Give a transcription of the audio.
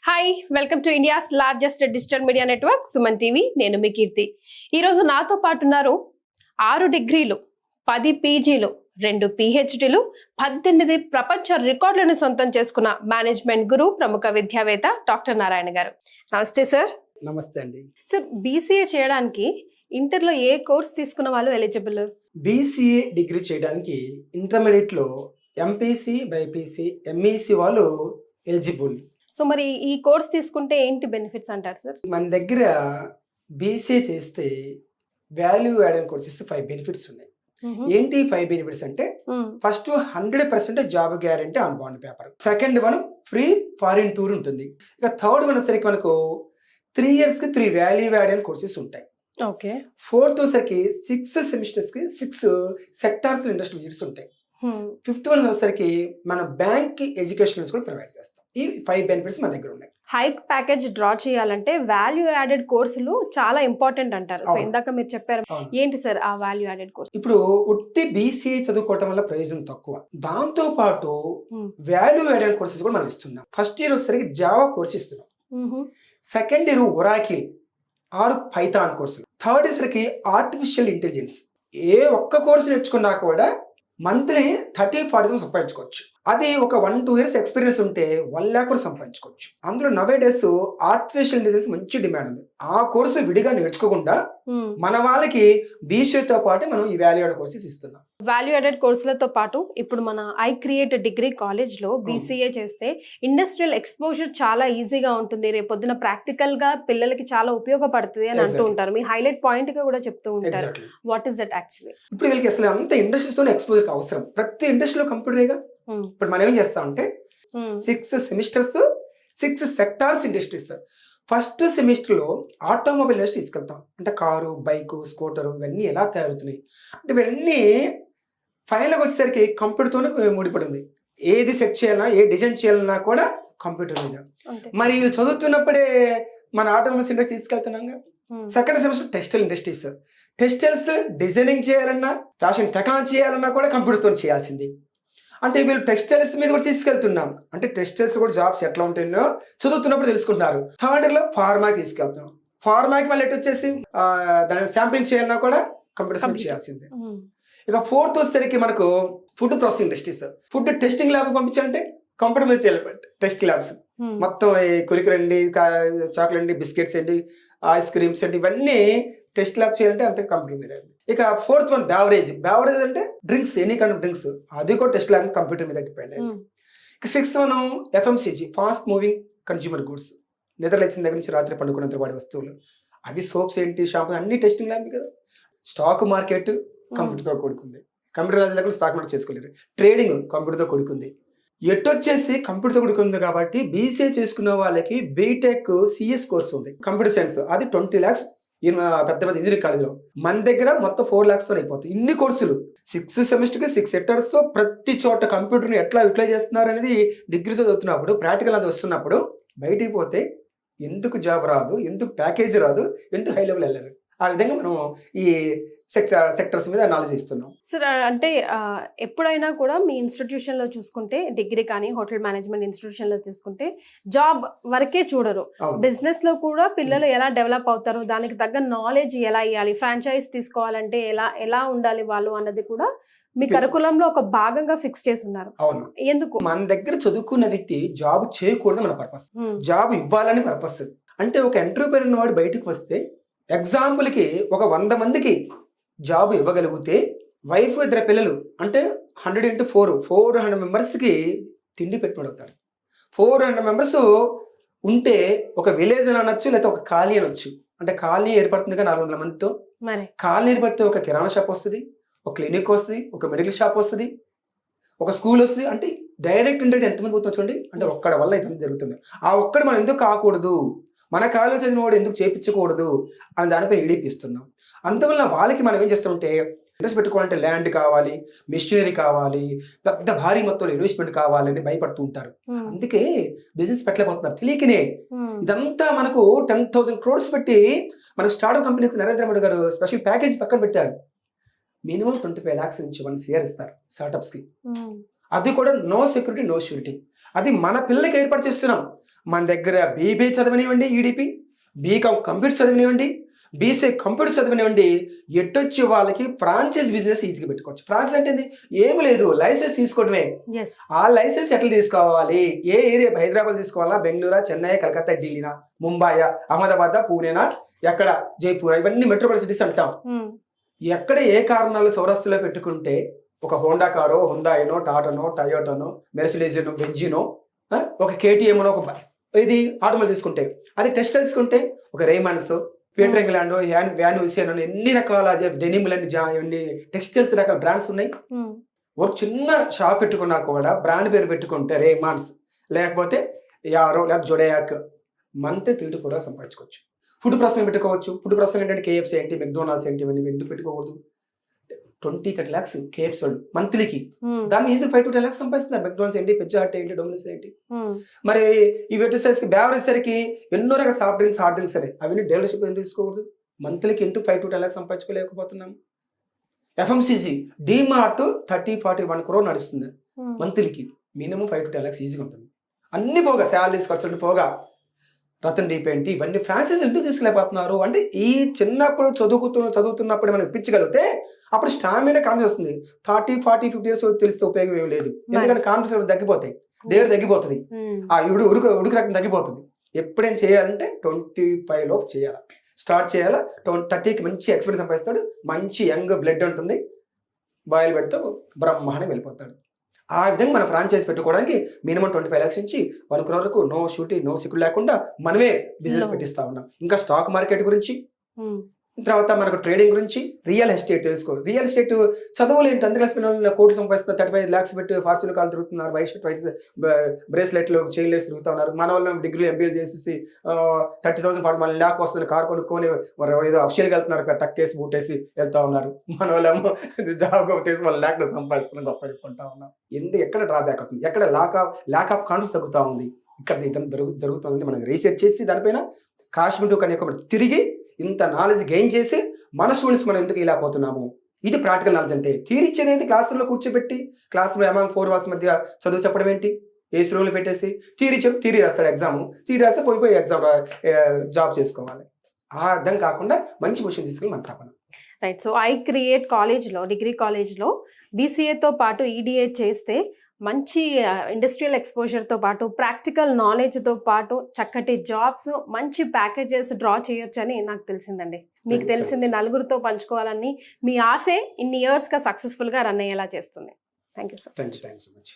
Hi, welcome to India's largest digital media network Suman TV. నేను మీ కీర్తి. ఈరోజు నాతో పాటు ఉన్నారు 6 డిగ్రీలు, 10 పీజీలు, 2 పిహెచ్డీలు, 18 ప్రపంచ రికార్డులను సొంతం చేసుకున్న మేనేజ్మెంట్ గురు, ప్రముఖ విద్యావేత్త డాక్టర్ నారాయణ గారు. నమస్తే సార్. నమస్తే అండి. సార్, బీసీఏ చేయడానికి ఇంటర్లో ఏ కోర్స్ తీసుకున్న వాళ్ళు ఎలిజిబుల్? బీసీఏ డిగ్రీ చేయడానికి ఇంటర్మీడియట్లో ఎంపీసీ, బైపీసీ, ఎంఈసీ వాళ్ళు ఎలిజిబుల్. సో మరి ఈ కోర్స్ తీసుకుంటే ఏంటి బెనిఫిట్స్ అంటారు సార్? మన దగ్గర బీసీఏ చేస్తే వాల్యూ యాడెడ్ కోర్సెస్ 5 బెనిఫిట్స్ ఉన్నాయి. ఏంటి 5 బెనిఫిట్స్ అంటే, first 100% job guarantee on bond paper. Second one free foreign tour ఉంటుంది. ఇక థర్డ్ వన్ సరికి మనకు 3 years కి 3 వాల్యూ యాడెడ్ కోర్సెస్ ఉంటాయి. ఓకే. ఫోర్త్ సరికి 6 సెమిస్టర్స్ కి 6 సెక్టార్స్ ఇండస్ట్రీ విజిట్స్ ఉంటాయి. ఫిఫ్త్ వన్ వచ్చేసరికి మన బ్యాంక్ కి ఎడ్యుకేషన్ కూడా ప్రొవైడ్ చేస్తాం. ఈ 5 బెనిఫిట్స్ మన దగ్గర ఉన్నాయి. హై ప్యాకేజ్ డ్రా చేయాలంటే వాల్యూ యాడెడ్ కోర్సులు చాలా ఇంపార్టెంట్ అంటారు. సో ఇందాక మీరు చెప్పారు, ఏంటి సార్ ఆ వాల్యూ యాడెడ్ కోర్స్? ఇప్పుడు ఉట్టి బీసీఏ చదువుకోవటం వల్ల ప్రయోజనం తక్కువ. దాంతో పాటు వాల్యూ యాడెడ్ కోర్సెస్ కూడా మనం ఇస్తున్నాం. ఫస్ట్ ఇయర్ వచ్చేసరికి జావా కోర్స్ ఇస్తున్నాం. Second year Oracle or Python కోర్సులు. థర్డ్ ఇయర్కి ఆర్టిఫిషియల్ ఇంటెలిజెన్స్. ఏ ఒక్క కోర్సు నేర్చుకున్నా కూడా మంత్లీ 30-40 సంపాదించుకోవచ్చు. అది ఒక 1-2 years ఎక్స్పీరియన్స్ ఉంటే 1 lakh కూడా సంపాదించుకోవచ్చు. అందులో నవే డేస్ ఆర్టిఫిషియల్ ఇంటెలిజెన్స్ మంచి డిమాండ్ ఉంది. ఆ కోర్సు విడిగా నేర్చుకోకుండా మన వాళ్ళకి బీసీఏతో పాటు మనం ఈ వాల్యూ యాడెడ్ కోర్సెస్ ఇస్తున్నాం. వాల్యూ యాడెడ్ కోర్సులతో పాటు ఇప్పుడు మన ఐ క్రియేట్ డిగ్రీ కాలేజ్ లో బీసీఏ చేస్తే ఇండస్ట్రియల్ ఎక్స్పోజర్ చాలా ఈజీగా ఉంటుంది. రేపొద్దున ప్రాక్టికల్ గా పిల్లలకి చాలా ఉపయోగపడుతుంది అని అంటూ ఉంటారు. మీ హైలైట్ పాయింట్ గా కూడా చెప్తూ ఉంటారు. What is that actually? ఇప్పుడు వీళ్ళకి అసలు అంత ఇండస్ట్రీస్ తోనే ఎక్స్పోజర్ అవసరం. ప్రతి ఇండస్ట్రీలో కంప్యూటరేగా. ఇప్పుడు మనం ఏం చేస్తామంటే 6 semesters 6 sectors industries. First semester లో ఆటోమొబైల్ ఇండస్ట్రీ తీసుకెళ్తాం. అంటే కారు, బైక్, స్కూటరు ఇవన్నీ ఎలా తయారవుతున్నాయి అంటే ఇవన్నీ ఫైనల్గా వచ్చేసరికి కంప్యూటర్తోనే ముడిపడింది. ఏది సెట్ చేయాలన్నా, ఏ డిజైన్ చేయాలన్నా కూడా కంప్యూటర్ మీద. మరి చదువుతున్నప్పుడే మన ఆటోమొబైల్స్ ఇండస్ట్రీ తీసుకెళ్తున్నాం. Second semester textile industries. Textiles designing చేయాలన్నా, ఫ్యాషన్ టెక్నాలజీ చేయాలన్నా కూడా కంప్యూటర్తో చేయాల్సింది. అంటే వీళ్ళు టెక్స్టైల్స్ మీద కూడా తీసుకెళ్తున్నాం. అంటే టెక్స్టైల్స్ కూడా జాబ్స్ ఎట్లా ఉంటాయో చదువుతున్నప్పుడు తెలుసుకుంటున్నారు. థర్డ్ ఇయర్ లో ఫార్మాకి తీసుకెళ్తున్నాం. ఫార్మాకి మళ్ళీ ఎటు వచ్చేసి దాని శాంపిల్ చేయాలన్నా కూడా కంప్యూటర్ చేయాల్సిందే. ఇక ఫోర్త్ వచ్చేసరికి మనకు food processing industries. Food testing lab పంపించాలంటే కంప్యూటర్ మీద చేయాలి. టెస్ట్ ల్యాబ్స్ మొత్తం కులికర్ అండి, చాక్లెట్ అండి, బిస్కెట్స్ అండి, ఐస్ క్రీమ్స్ అండి, ఇవన్నీ టెస్ట్ ల్యాబ్ చేయాలంటే అంతే కంప్యూటర్ మీద. ఇక ఫోర్త్ వన్ బ్యావరేజ్. బ్యావరేజ్ అంటే drinks, any kind of drinks, అది కూడా టెస్ట్ ల్యాబ్ కంప్యూటర్ మీద డిపెండ్ అయ్యింది. ఇక sixth one FMCG, fast moving consumer goods. నిద్ర లేచిన దగ్గర నుంచి రాత్రి పండుకున్నంత వాడే వస్తువులు, అవి సోప్స్ ఏంటి, షాంపూ అన్ని టెస్టింగ్ ల్యాబ్ కదా. స్టాక్ మార్కెట్ కంప్యూటర్తో కూడుకుంది. కంప్యూటర్ లేకుండా స్టాక్ మార్కెట్ చేసుకోలేరు. ట్రేడింగ్ కంప్యూటర్తో కూడుకుంది. ఎట్టొచ్చేసి కంప్యూటర్తో కూడుకుంది కాబట్టి బీసీఏ చేసుకున్న వాళ్ళకి బీటెక్ సిఎస్ కోర్స్ ఉంది, కంప్యూటర్ సైన్స్. అది 20 lakhs పెద్ద పెద్ద ఇంజనీరింగ్ కాలేజీలో. మన దగ్గర మొత్తం 4 lakhs తో అయిపోతాయి. ఇన్ని కోర్సులు 6 సెమిస్టర్ కి 6 సెక్టర్స్ తో ప్రతి చోట కంప్యూటర్ ని ఎట్లా యూటిలైజ్ చేస్తున్నారు అనేది డిగ్రీతో చదువుతున్నప్పుడు, ప్రాక్టికల్ అది వస్తున్నప్పుడు బయటికి పోతే ఎందుకు జాబ్ రాదు, ఎందుకు ప్యాకేజ్ రాదు, ఎందుకు హై లెవెల్ వెళ్ళారు. ఆ విధంగా మనం ఈ సెక్టర్స్ మీద నాలెడ్జ్ ఇస్తున్నాం. సార్, అంటే ఎప్పుడైనా కూడా మీ ఇన్స్టిట్యూషన్ లో చూసుకుంటే, డిగ్రీ కానీ హోటల్ మేనేజ్మెంట్ ఇన్స్టిట్యూషన్ లో చూసుకుంటే జాబ్ వరకే చూడరు. బిజినెస్ లో కూడా పిల్లలు ఎలా డెవలప్ అవుతారు, దానికి తగ్గ నాలెడ్జ్ ఎలా ఇవ్వాలి, ఫ్రాంచైజ్ తీసుకోవాలంటే ఎలా ఉండాలి వాళ్ళు అన్నది కూడా మీ కరికులంలో ఒక భాగంగా ఫిక్స్ చేసి ఉన్నారు. అవును. ఎందుకు? మన దగ్గర చదువుకున్న వ్యక్తి జాబ్ చేయకూడదు మన పర్పస్, జాబ్ ఇవ్వాలని పర్పస్. అంటే ఒక ఎంటర్‌ప్రెన్యూర్ వాడు బయటకు వస్తే ఎగ్జాంపుల్ కి ఒక 100 మందికి జాబ్ ఇవ్వగలిగితే, వైఫ్ 2 పిల్లలు అంటే 100 into 400 మెంబర్స్కి తిండి పెట్టుబడవుతాడు. 400 మెంబర్స్ ఉంటే ఒక విలేజ్ అని అనొచ్చు, లేకపోతే ఒక కాలనీ అనొచ్చు. అంటే కాలనీ ఏర్పడుతుంది 400 మందితో. కాలనీ ఏర్పడితే ఒక కిరాణా షాప్ వస్తుంది, ఒక క్లినిక్ వస్తుంది, ఒక మెడికల్ షాప్ వస్తుంది, ఒక స్కూల్ వస్తుంది. అంటే డైరెక్ట్ ఇంటర్నెట్ ఎంతమంది పోతుంది చూడండి. అంటే ఒక్కడ వల్ల ఇదంతా జరుగుతుంది. ఆ ఒక్కడు మనం ఎందుకు కాకూడదు, మన కాలేజ్ చదివిన వాడు ఎందుకు చేయించకూడదు అని దానిపై ఈడీపిస్తున్నాం. అందువల్ల వాళ్ళకి మనం ఏం చేస్తామంటే, ఇంట్రెస్ట్ పెట్టుకోవాలంటే ల్యాండ్ కావాలి, మిషనరీ కావాలి, పెద్ద భారీ మొత్తంలో ఇన్వెస్ట్మెంట్ కావాలని భయపడుతూ ఉంటారు. అందుకే బిజినెస్ పెట్టలేకపోతున్నారు తెలియకనే. ఇదంతా మనకు 10,000 crores పెట్టి మనకు స్టార్ట్అప్ కంపెనీస్ నరేంద్ర మోడీ గారు స్పెషల్ ప్యాకేజ్ పక్కన పెట్టారు. మినిమం 25 lakhs నుంచి 1 year ఇస్తారు స్టార్ట్అప్స్ కి. అది కూడా నో సెక్యూరిటీ, నో ష్యూరిటీ. అది మన పిల్లలకి ఏర్పాటు చేస్తున్నాం. మన దగ్గర బీబీ చదవనివ్వండి, ఈడిపి, బీకామ్ కంప్యూటర్ చదవనివ్వండి, బీసీ కంప్యూటర్ చదవనివ్వండి, ఎట్టొచ్చి వాళ్ళకి ఫ్రాంచైజ్ బిజినెస్ ఈజీగా పెట్టుకోవచ్చు. ఫ్రాంచైజ్ అంటే ఏంది? ఏమి లేదు, లైసెన్స్ తీసుకోవడమే. ఎస్. ఆ లైసెన్స్ ఎట్లా తీసుకోవాలి, ఏ ఏరియా, హైదరాబాద్ తీసుకోవాలా, బెంగళూరా, చెన్నై, కలకత్తా, ఢిల్లీనా, ముంబైయా, అహ్మదాబాద్, పూణేనా, ఎక్కడ, జైపూర్, ఇవన్నీ మెట్రోపాలిటన్ సిటీస్ అంటాం. ఎక్కడ ఏ కారణాలు చౌరస్తులో పెట్టుకుంటే ఒక హోండా కారో, హుందాయినో, టాటానో, టయోటానో, మెర్సిడీస్నో, బెంజినో, ఒక కేటీఎంనో, ఒక ఇది ఆటోమొబైల్ తీసుకుంటే, అది టెక్స్టైల్ తీసుకుంటే ఒక Raymonds, Peter England, Van Heusen అని ఎన్ని రకాల డెనిమ్ లాంటి టెక్స్టైల్స్ రకాల బ్రాండ్స్ ఉన్నాయి. ఒక చిన్న షాప్ పెట్టుకున్నా కూడా బ్రాండ్ పేరు పెట్టుకుంటే రేమాన్స్, లేకపోతే యారో, లేకపోతే జొడయాక్, మంత్ 3 to 4 lakhs సంపాదించుకోవచ్చు. ఫుడ్ ప్రాసెసింగ్ పెట్టుకోవచ్చు. ఫుడ్ ప్రాసెసింగ్ ఏంటంటే కేఎఫ్సీ ఏంటి, మెక్డోనాల్డ్స్ ఏంటి, ఇవన్నీ ఎందుకు పెట్టుకోకూడదు? 20-30 lakhs కేఎఫ్సీ వాళ్ళు మంత్లీకి, దాన్ని ఈజీ 5 to 10 lakhs సంపాదిస్తున్నారు. మెక్డోనాల్డ్స్ ఏంటి, పిజ్జా హట్ ఏంటి, డొమినోస్ ఏంటి. మరి ఇవి వచ్చేసరికి బేవరేసరికి ఎన్నో రకాల సాఫ్ట్ డ్రింక్స్, హార్డ్ డ్రింక్స్ అని, అవన్నీ డీలర్షిప్ ఎందుకు తీసుకోకూడదు? మంత్లీకి ఎందుకు 5 to 10 lakhs సంపాదించుకోలేకపోతున్నాం? ఎఫ్ఎంసీసీ, డీమార్ట్ 30-41 crore నడుస్తుంది మంత్లీకి. మినిమం 5 to 10 lakhs ఈజీగా ఉంటుంది. అన్ని పోగా, శాలరీస్ ఖర్చులు పోగా, రతన్ డీప్ ఏంటి, ఇవన్నీ ఫ్రాంచైజ్ ఎందుకు తీసుకెళ్ళిపోతున్నారు అంటే, ఈ చిన్నప్పుడు చదువుతున్నప్పుడు మనం ఇప్పించగలిగితే అప్పుడు స్టామినా కాన్ఫిడెన్స్ వస్తుంది. 30, 40, 50 years తెలిస్తే ఉపయోగం ఏమి లేదు. ఎందుకంటే కాన్ఫిడెన్స్ తగ్గిపోతాయి, డేర్ తగ్గిపోతుంది, ఆ ఉడుకు రకం తగ్గిపోతుంది. ఎప్పుడేం చేయాలంటే 25 లోపు చేయాలి, స్టార్ట్ చేయాలా. 30కి మంచి ఎక్స్పీరియన్స్ సంపాదిస్తాడు, మంచి యంగ్ బ్లడ్ ఉంటుంది, బాయిల్ పెడితే బ్రహ్మాండంగా వెళ్ళిపోతాడు. ఆ విధంగా మనం ఫ్రాంచైజ్ పెట్టుకోవడానికి మినిమం 25 lakhs నుంచి 1 crore వరకు నో షూటీ, నో సిక్యూరిటీ లేకుండా మనమే బిజినెస్ పెట్టిస్తా ఉన్నాం. ఇంకా స్టాక్ మార్కెట్ గురించి, తర్వాత మనకు ట్రేడింగ్ గురించి, రియల్ ఎస్టేట్ తెలుసుకోవాలి. రియల్ ఎస్టేట్ చదువులు 10th class పిల్లలు కోట్లు సంపాదిస్తున్నారు, 35 lakhs పెట్టి ఫార్చ్యూన్ కాల్ తిరుగుతున్నారు, వైస్ బ్రేస్లెట్లు, చైన్లెస్ తిరుగుతూ ఉన్నారు. మన వాళ్ళు డిగ్రీ ఎంబీఏ చేసేసి 30,000 40 మళ్ళీ లాక్ వస్తుంది, కార్ కొనుక్కొని ఏదో అఫిషియల్గా వెళ్తున్నారు, టక్ వేసి బూటేసి వెళ్తా ఉన్నారు. మన వాళ్ళేమో జాబ్ తీసి వాళ్ళ ల్యాక్ సంపాదిస్తున్నారు, గొప్ప చెప్పుకుంటా ఉన్నాం. ఎక్కడ డ్రాబ్యాక్ అవుతుంది, ఎక్కడ ల్యాక్ ఆఫ్ కాన్ఫిడెన్స్ తగ్గుతూ ఉంది, ఇక్కడ జరుగుతుంది. మనం రీసెర్చ్ చేసి దానిపైన కాశ్మీర్ కన్యాకుమారి తిరిగి ఇంత నాలెడ్జ్ గెయిన్ చేసి మన స్టూడెంట్స్ మనం ఎందుకు ఇలా పోతున్నాము, ఇది ప్రాక్టికల్ నాలెడ్జ్ అంటే. థియరీ ఇచ్చేది క్లాస్ రూమ్లో కూర్చోబెట్టి, క్లాస్ రూమ్ అమాంగ్ 4 walls మధ్య చదువు చెప్పడం ఏంటి, ఏసీ రూమ్లో పెట్టేసి థియరీ చెప్పి థియరీ రాస్తాడు, ఎగ్జామ్ థియరీ రాస్తే పోయి ఎగ్జామ్ జాబ్ చేసుకోవాలి. ఆ అర్థం కాకుండా మంచి పొజిషన్ తీసుకుని మన తపన. రైట్. సో ఐ క్రియేట్ కాలేజ్లో, డిగ్రీ కాలేజ్లో బీసీఏతో పాటు ఈడీఏ చేస్తే మంచి ఇండస్ట్రియల్ ఎక్స్పోజర్తో పాటు ప్రాక్టికల్ నాలెడ్జ్తో పాటు చక్కటి జాబ్స్, మంచి ప్యాకేజెస్ డ్రా చేయొచ్చు అని నాకు తెలిసిందండి. మీకు తెలిసింది నలుగురితో పంచుకోవాలని మీ ఆశే ఇన్ని ఇయర్స్గా సక్సెస్ఫుల్గా రన్ అయ్యేలా చేస్తుంది. Thank you so much.